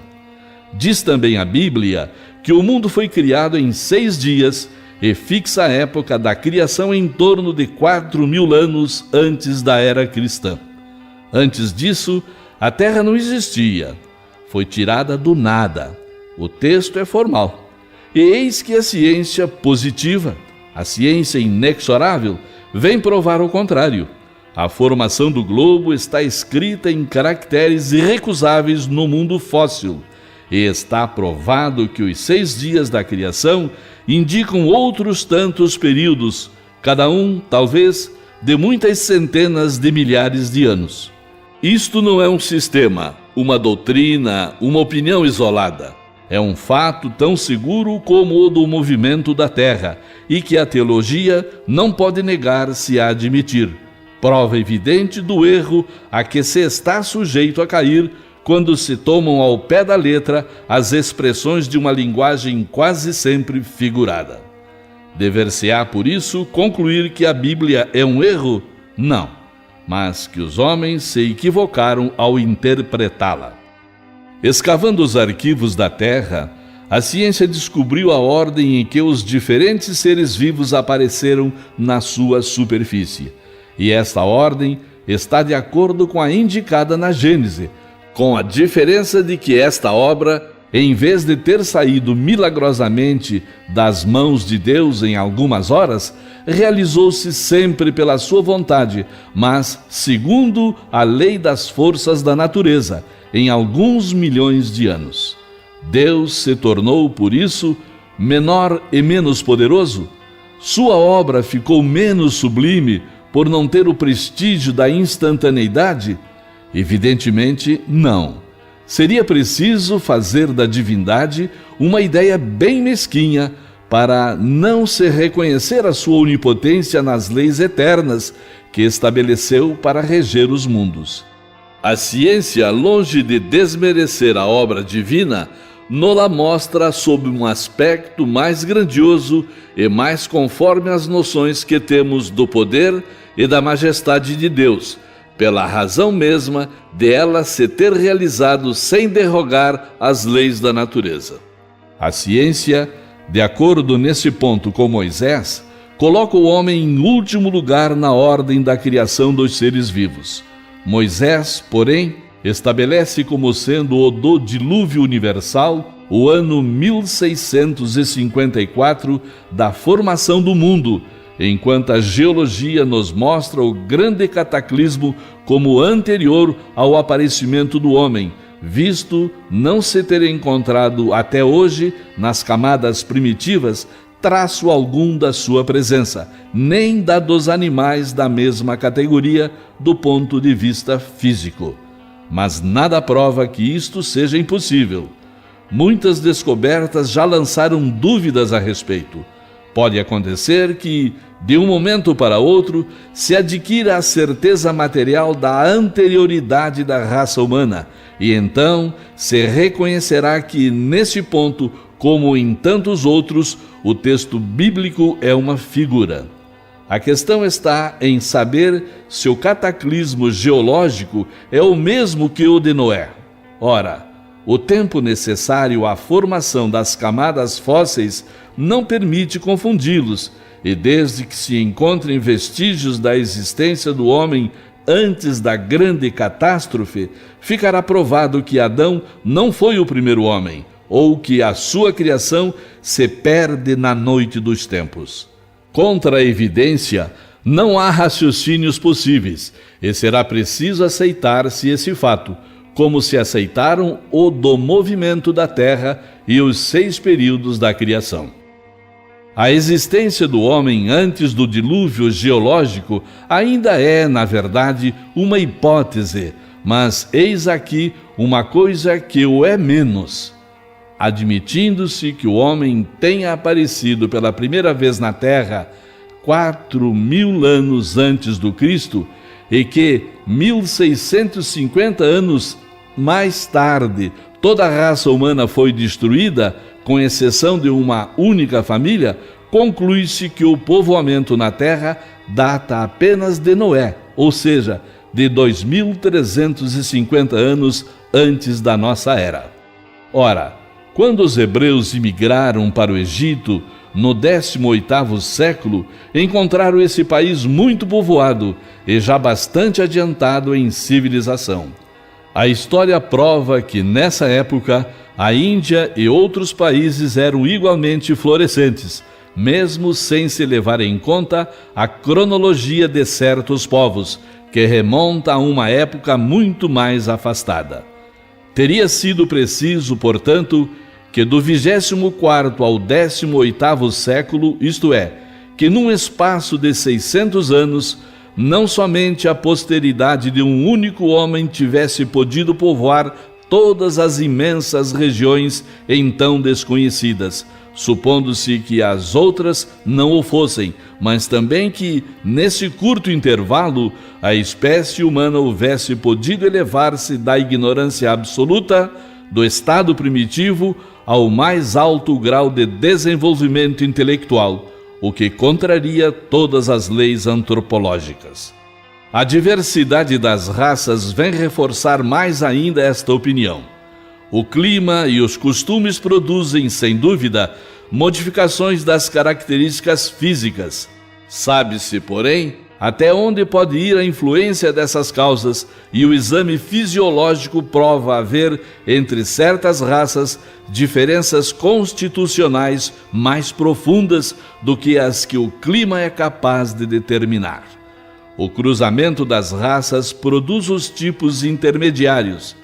Diz também a Bíblia que o mundo foi criado em 6 dias e fixa a época da criação em torno de 4.000 anos antes da era cristã. Antes disso, a Terra não existia. Foi tirada do nada. O texto é formal. E eis que a ciência positiva, a ciência inexorável, vem provar o contrário. A formação do globo está escrita em caracteres irrecusáveis no mundo fóssil, e está provado que os 6 dias da criação indicam outros tantos períodos, cada um, talvez, de muitas centenas de milhares de anos. Isto não é um sistema, uma doutrina, uma opinião isolada. É um fato tão seguro como o do movimento da Terra, e que a teologia não pode negar-se a admitir. Prova evidente do erro a que se está sujeito a cair quando se tomam ao pé da letra as expressões de uma linguagem quase sempre figurada. Dever-se-á, por isso, concluir que a Bíblia é um erro? Não, mas que os homens se equivocaram ao interpretá-la. Escavando os arquivos da Terra, a ciência descobriu a ordem em que os diferentes seres vivos apareceram na sua superfície. E esta ordem está de acordo com a indicada na Gênese, com a diferença de que esta obra, em vez de ter saído milagrosamente das mãos de Deus em algumas horas, realizou-se sempre pela sua vontade, mas segundo a lei das forças da natureza, em alguns milhões de anos. Deus se tornou, por isso, menor e menos poderoso? Sua obra ficou menos sublime por não ter o prestígio da instantaneidade? Evidentemente, não. Seria preciso fazer da divindade uma ideia bem mesquinha para não se reconhecer a sua onipotência nas leis eternas que estabeleceu para reger os mundos. A ciência, longe de desmerecer a obra divina, nos-la mostra sob um aspecto mais grandioso e mais conforme às noções que temos do poder e da majestade de Deus, pela razão mesma de ela se ter realizado sem derrogar as leis da natureza. A ciência, de acordo nesse ponto com Moisés, coloca o homem em último lugar na ordem da criação dos seres vivos. Moisés, porém, estabelece como sendo o do dilúvio universal o ano 1654 da formação do mundo, enquanto a geologia nos mostra o grande cataclismo como anterior ao aparecimento do homem, visto não se ter encontrado até hoje, nas camadas primitivas, traço algum da sua presença, nem da dos animais da mesma categoria do ponto de vista físico. Mas nada prova que isto seja impossível. Muitas descobertas já lançaram dúvidas a respeito. Pode acontecer que, de um momento para outro, se adquira a certeza material da anterioridade da raça humana, e então se reconhecerá que, nesse ponto, como em tantos outros, o texto bíblico é uma figura. A questão está em saber se o cataclismo geológico é o mesmo que o de Noé. Ora, o tempo necessário à formação das camadas fósseis não permite confundi-los, e desde que se encontrem vestígios da existência do homem antes da grande catástrofe, ficará provado que Adão não foi o primeiro homem, ou que a sua criação se perde na noite dos tempos. Contra a evidência, não há raciocínios possíveis, e será preciso aceitar-se esse fato, como se aceitaram o do movimento da Terra e os 6 períodos da criação. A existência do homem antes do dilúvio geológico ainda é, na verdade, uma hipótese, mas eis aqui uma coisa que o é menos. Admitindo-se que o homem tenha aparecido pela primeira vez na Terra 4.000 anos antes do Cristo e que 1.650 anos mais tarde toda a raça humana foi destruída, com exceção de uma única família, conclui-se que o povoamento na Terra data apenas de Noé, ou seja, de 2.350 anos antes da nossa era. Ora, quando os hebreus imigraram para o Egito, no 18º século, encontraram esse país muito povoado e já bastante adiantado em civilização. A história prova que, nessa época, a Índia e outros países eram igualmente florescentes, mesmo sem se levar em conta a cronologia de certos povos, que remonta a uma época muito mais afastada. Teria sido preciso, portanto, que do 24º ao 18º século, isto é, que num espaço de 600 anos, não somente a posteridade de um único homem tivesse podido povoar todas as imensas regiões então desconhecidas, supondo-se que as outras não o fossem, mas também que, nesse curto intervalo, a espécie humana houvesse podido elevar-se da ignorância absoluta, do estado primitivo, ao mais alto grau de desenvolvimento intelectual, o que contraria todas as leis antropológicas. A diversidade das raças vem reforçar mais ainda esta opinião. O clima e os costumes produzem, sem dúvida, modificações das características físicas. Sabe-se, porém, até onde pode ir a influência dessas causas, e o exame fisiológico prova haver, entre certas raças, diferenças constitucionais mais profundas do que as que o clima é capaz de determinar. O cruzamento das raças produz os tipos intermediários.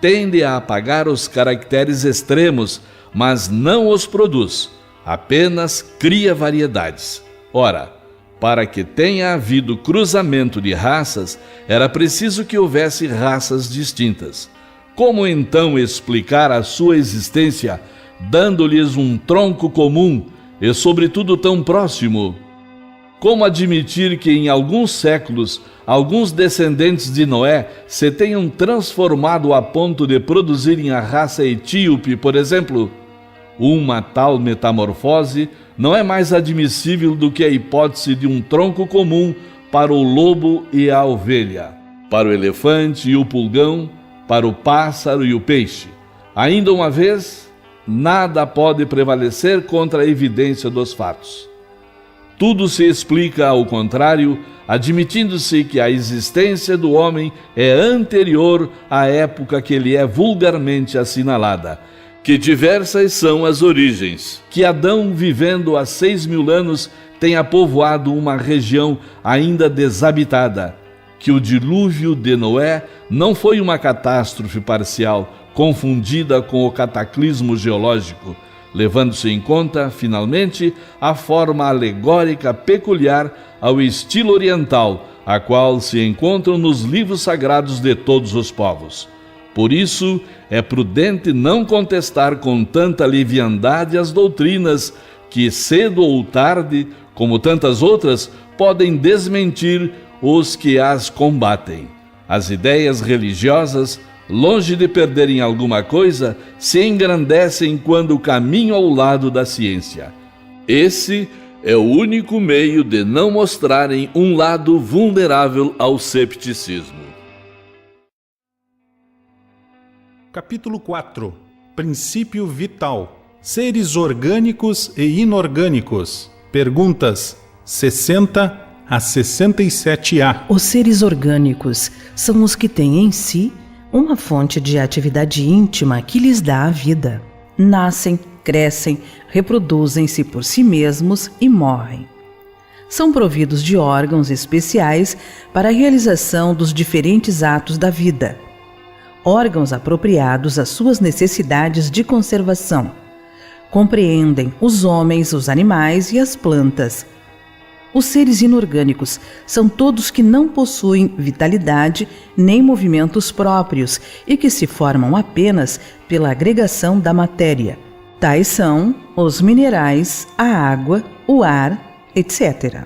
Tende a apagar os caracteres extremos, mas não os produz, apenas cria variedades. Ora, para que tenha havido cruzamento de raças, era preciso que houvesse raças distintas. Como então explicar a sua existência, dando-lhes um tronco comum e, sobretudo, tão próximo? Como admitir que em alguns séculos, alguns descendentes de Noé se tenham transformado a ponto de produzirem a raça etíope, por exemplo? Uma tal metamorfose não é mais admissível do que a hipótese de um tronco comum para o lobo e a ovelha, para o elefante e o pulgão, para o pássaro e o peixe. Ainda uma vez, nada pode prevalecer contra a evidência dos fatos. Tudo se explica ao contrário, admitindo-se que a existência do homem é anterior à época que lhe é vulgarmente assinalada, que diversas são as origens, que Adão, vivendo há 6.000 anos, tenha povoado uma região ainda desabitada, que o dilúvio de Noé não foi uma catástrofe parcial, confundida com o cataclismo geológico, levando-se em conta, finalmente, a forma alegórica peculiar ao estilo oriental, a qual se encontram nos livros sagrados de todos os povos. Por isso, é prudente não contestar com tanta leviandade as doutrinas que, cedo ou tarde, como tantas outras, podem desmentir os que as combatem. As ideias religiosas, longe de perderem alguma coisa, se engrandecem quando caminham ao lado da ciência. Esse é o único meio de não mostrarem um lado vulnerável ao cepticismo. Capítulo 4. Princípio vital. Seres orgânicos e inorgânicos. Perguntas 60 a 67A. Os seres orgânicos são os que têm em si uma fonte de atividade íntima que lhes dá a vida. Nascem, crescem, reproduzem-se por si mesmos e morrem. São providos de órgãos especiais para a realização dos diferentes atos da vida. Órgãos apropriados às suas necessidades de conservação. Compreendem os homens, os animais e as plantas. Os seres inorgânicos são todos que não possuem vitalidade nem movimentos próprios e que se formam apenas pela agregação da matéria. Tais são os minerais, a água, o ar, etc.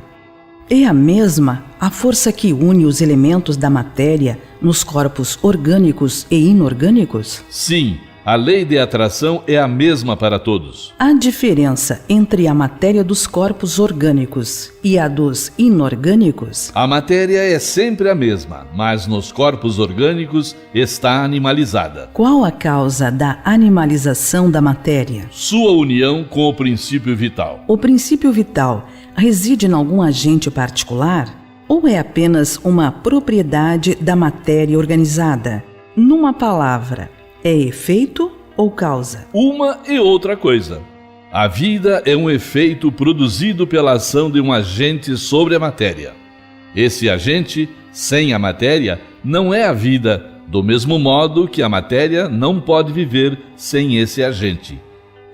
É a mesma a força que une os elementos da matéria nos corpos orgânicos e inorgânicos? Sim, a lei de atração é a mesma para todos. A diferença entre a matéria dos corpos orgânicos e a dos inorgânicos? A matéria é sempre a mesma, mas nos corpos orgânicos está animalizada. Qual a causa da animalização da matéria? Sua união com o princípio vital. O princípio vital reside em algum agente particular ou é apenas uma propriedade da matéria organizada? Numa palavra, é efeito ou causa? Uma e outra coisa. A vida é um efeito produzido pela ação de um agente sobre a matéria. Esse agente, sem a matéria, não é a vida, do mesmo modo que a matéria não pode viver sem esse agente.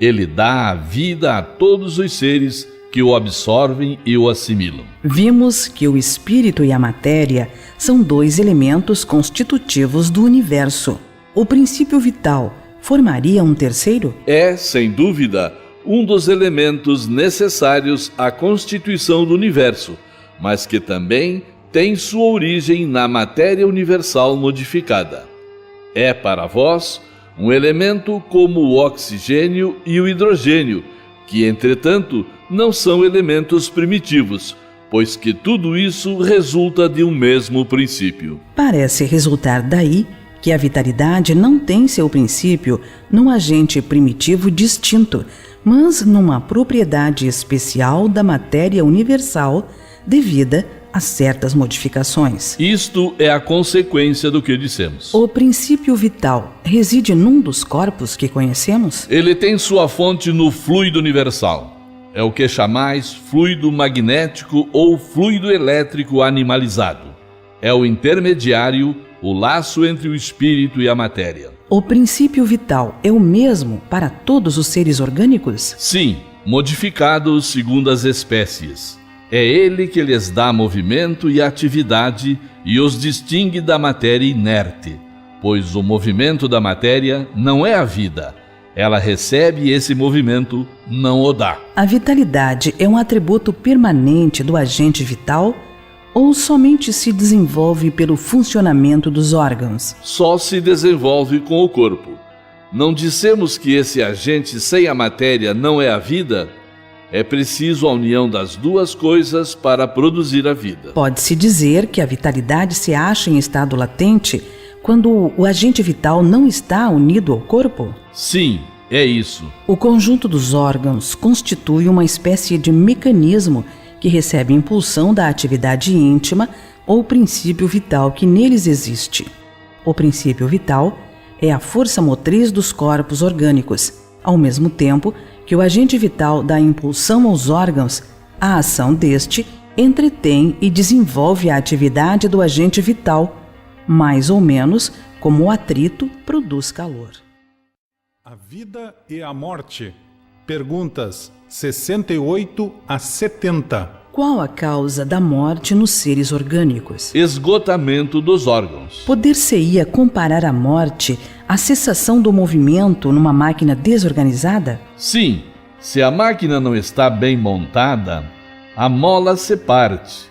Ele dá a vida a todos os seres que o absorvem e o assimilam. Vimos que o espírito e a matéria são dois elementos constitutivos do universo. O princípio vital formaria um terceiro? É, sem dúvida, um dos elementos necessários à constituição do universo, mas que também tem sua origem na matéria universal modificada. É para vós um elemento como o oxigênio e o hidrogênio, que, entretanto, não são elementos primitivos, pois que tudo isso resulta de um mesmo princípio. Parece resultar daí que a vitalidade não tem seu princípio num agente primitivo distinto, mas numa propriedade especial da matéria universal devida a certas modificações. Isto é a consequência do que dissemos. O princípio vital reside num dos corpos que conhecemos? Ele tem sua fonte no fluido universal. É o que chamais fluido magnético ou fluido elétrico animalizado. É o intermediário, o laço entre o espírito e a matéria. O princípio vital é o mesmo para todos os seres orgânicos? Sim, modificados segundo as espécies. É ele que lhes dá movimento e atividade e os distingue da matéria inerte, pois o movimento da matéria não é a vida. Ela recebe esse movimento, não o dá. A vitalidade é um atributo permanente do agente vital ou somente se desenvolve pelo funcionamento dos órgãos? Só se desenvolve com o corpo. Não dissemos que esse agente sem a matéria não é a vida? É preciso a união das duas coisas para produzir a vida. Pode-se dizer que a vitalidade se acha em estado latente quando o agente vital não está unido ao corpo? Sim, é isso. O conjunto dos órgãos constitui uma espécie de mecanismo que recebe impulsão da atividade íntima ou princípio vital que neles existe. O princípio vital é a força motriz dos corpos orgânicos, ao mesmo tempo que o agente vital dá impulsão aos órgãos, a ação deste entretém e desenvolve a atividade do agente vital, mais ou menos como o atrito produz calor. A vida e a morte. Perguntas 68 a 70. Qual a causa da morte nos seres orgânicos? Esgotamento dos órgãos. Poder-se-ia comparar a morte à cessação do movimento numa máquina desorganizada? Sim, se a máquina não está bem montada, a mola se parte.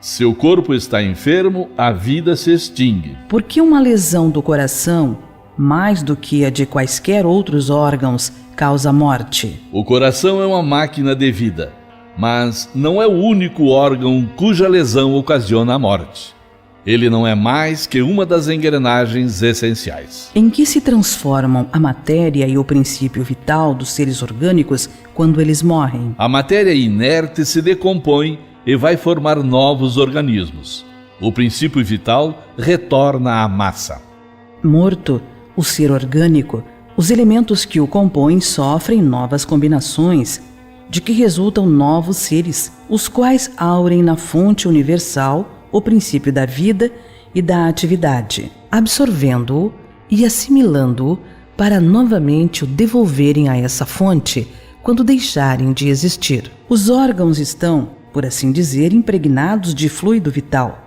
Se o corpo está enfermo, a vida se extingue. Por que uma lesão do coração, mais do que a de quaisquer outros órgãos, causa morte? O coração é uma máquina de vida, mas não é o único órgão cuja lesão ocasiona a morte. Ele não é mais que uma das engrenagens essenciais. Em que se transformam a matéria e o princípio vital dos seres orgânicos quando eles morrem? A matéria inerte se decompõe e vai formar novos organismos. O princípio vital retorna à massa. Morto o ser orgânico, os elementos que o compõem sofrem novas combinações, de que resultam novos seres, os quais aurem na fonte universal o princípio da vida e da atividade, absorvendo-o e assimilando-o para novamente o devolverem a essa fonte quando deixarem de existir. Os órgãos estão, por assim dizer, impregnados de fluido vital.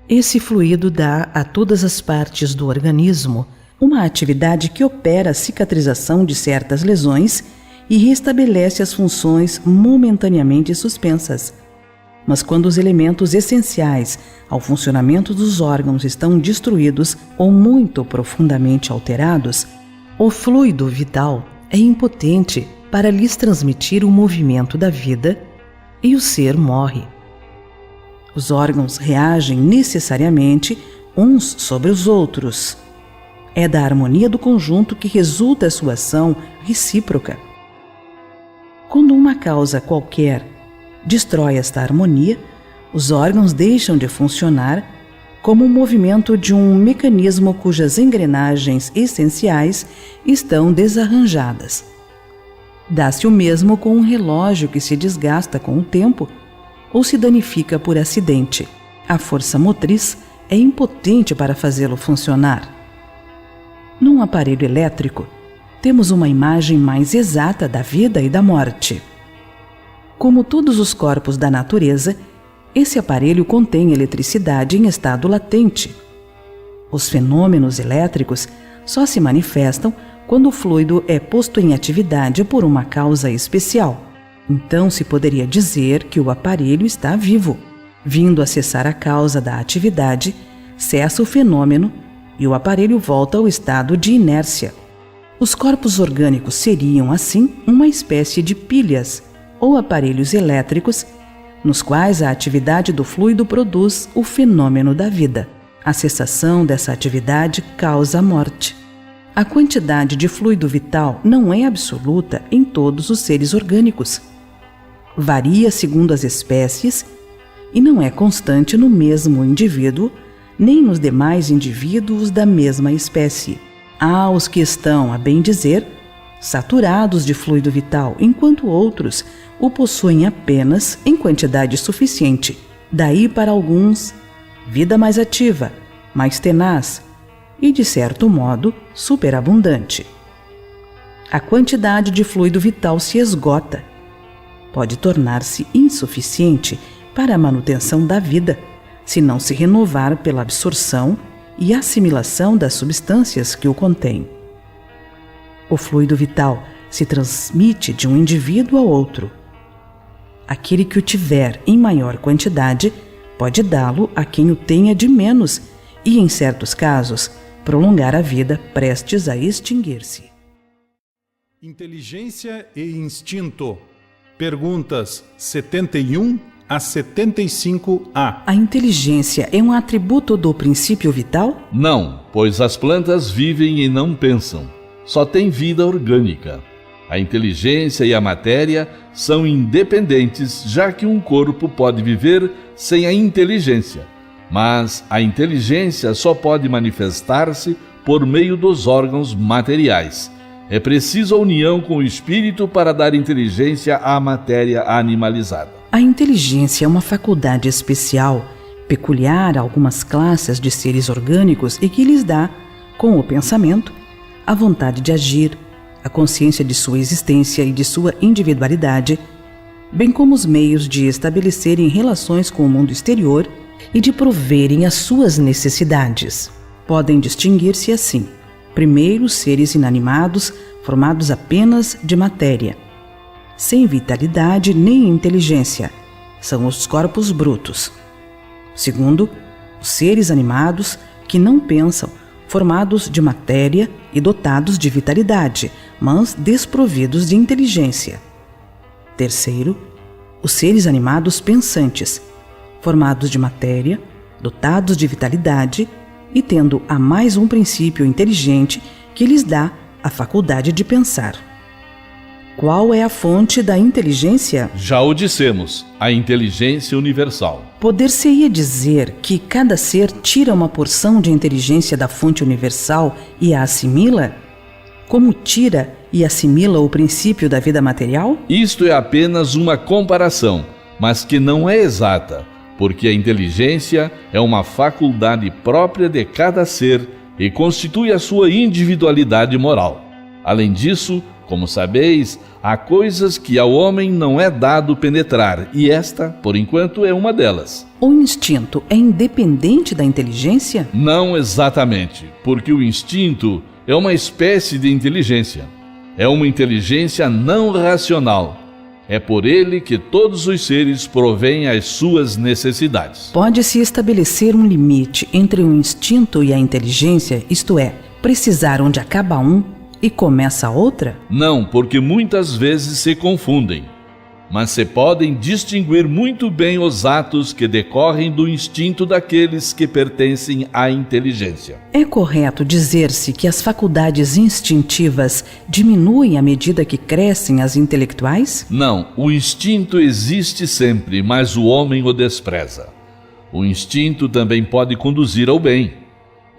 Esse fluido dá a todas as partes do organismo uma atividade que opera a cicatrização de certas lesões e restabelece as funções momentaneamente suspensas. Mas quando os elementos essenciais ao funcionamento dos órgãos estão destruídos ou muito profundamente alterados, o fluido vital é impotente para lhes transmitir o movimento da vida e o ser morre. Os órgãos reagem necessariamente uns sobre os outros. É da harmonia do conjunto que resulta a sua ação recíproca. Quando uma causa qualquer destrói esta harmonia, os órgãos deixam de funcionar como o movimento de um mecanismo cujas engrenagens essenciais estão desarranjadas. Dá-se o mesmo com um relógio que se desgasta com o tempo ou se danifica por acidente. A força motriz é impotente para fazê-lo funcionar. Num aparelho elétrico, temos uma imagem mais exata da vida e da morte. Como todos os corpos da natureza, esse aparelho contém eletricidade em estado latente. Os fenômenos elétricos só se manifestam quando o fluido é posto em atividade por uma causa especial. Então se poderia dizer que o aparelho está vivo. Vindo a cessar a causa da atividade, cessa o fenômeno e o aparelho volta ao estado de inércia. Os corpos orgânicos seriam, assim, uma espécie de pilhas ou aparelhos elétricos nos quais a atividade do fluido produz o fenômeno da vida. A cessação dessa atividade causa a morte. A quantidade de fluido vital não é absoluta em todos os seres orgânicos. Varia segundo as espécies e não é constante no mesmo indivíduo nem nos demais indivíduos da mesma espécie. Há os que estão, a bem dizer, saturados de fluido vital, enquanto outros o possuem apenas em quantidade suficiente. Daí para alguns, vida mais ativa, mais tenaz e, de certo modo, superabundante. A quantidade de fluido vital se esgota. Pode tornar-se insuficiente para a manutenção da vida, se não se renovar pela absorção e assimilação das substâncias que o contêm. O fluido vital se transmite de um indivíduo a outro. Aquele que o tiver em maior quantidade pode dá-lo a quem o tenha de menos e, em certos casos, prolongar a vida prestes a extinguir-se. Inteligência e instinto. Perguntas 71 a 75a. A inteligência é um atributo do princípio vital? Não, pois as plantas vivem e não pensam. Só têm vida orgânica. A inteligência e a matéria são independentes, já que um corpo pode viver sem a inteligência. Mas a inteligência só pode manifestar-se por meio dos órgãos materiais. É preciso a união com o espírito para dar inteligência à matéria animalizada. A inteligência é uma faculdade especial, peculiar a algumas classes de seres orgânicos e que lhes dá, com o pensamento, a vontade de agir, a consciência de sua existência e de sua individualidade, bem como os meios de estabelecerem relações com o mundo exterior e de proverem as suas necessidades. Podem distinguir-se assim: primeiro, seres inanimados, formados apenas de matéria, sem vitalidade nem inteligência, são os corpos brutos. Segundo, os seres animados que não pensam, formados de matéria e dotados de vitalidade, mas desprovidos de inteligência. Terceiro, os seres animados pensantes, formados de matéria, dotados de vitalidade e tendo a mais um princípio inteligente que lhes dá a faculdade de pensar. Qual é a fonte da inteligência? Já o dissemos, a inteligência universal. Poder-se-ia dizer que cada ser tira uma porção de inteligência da fonte universal e a assimila? Como tira e assimila o princípio da vida material? Isto é apenas uma comparação, mas que não é exata, porque a inteligência é uma faculdade própria de cada ser e constitui a sua individualidade moral. Além disso, como sabeis, há coisas que ao homem não é dado penetrar, e esta, por enquanto, é uma delas. O instinto é independente da inteligência? Não exatamente, porque o instinto é uma espécie de inteligência. É uma inteligência não racional. É por ele que todos os seres provêm as suas necessidades. Pode-se estabelecer um limite entre o instinto e a inteligência, isto é, precisar onde acaba um e começa a outra? Não, porque muitas vezes se confundem. Mas se podem distinguir muito bem os atos que decorrem do instinto daqueles que pertencem à inteligência. É correto dizer-se que as faculdades instintivas diminuem à medida que crescem as intelectuais? Não, o instinto existe sempre, mas o homem o despreza. O instinto também pode conduzir ao bem.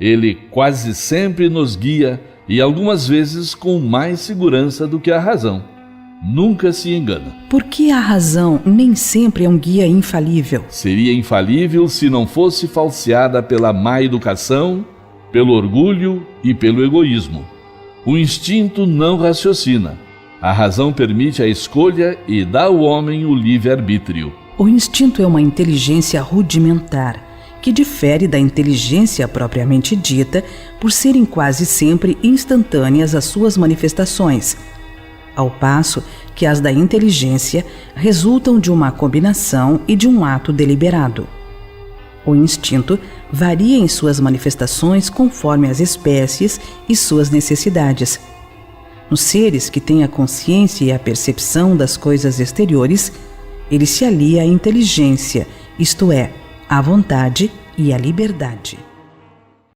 Ele quase sempre nos guia e algumas vezes com mais segurança do que a razão. Nunca se engana. Por que a razão nem sempre é um guia infalível? Seria infalível se não fosse falseada pela má educação, pelo orgulho e pelo egoísmo. O instinto não raciocina. A razão permite a escolha e dá ao homem o livre-arbítrio. O instinto é uma inteligência rudimentar, que difere da inteligência propriamente dita por serem quase sempre instantâneas as suas manifestações, ao passo que as da inteligência resultam de uma combinação e de um ato deliberado. O instinto varia em suas manifestações conforme as espécies e suas necessidades. Nos seres que têm a consciência e a percepção das coisas exteriores, ele se alia à inteligência, isto é, à vontade e à liberdade.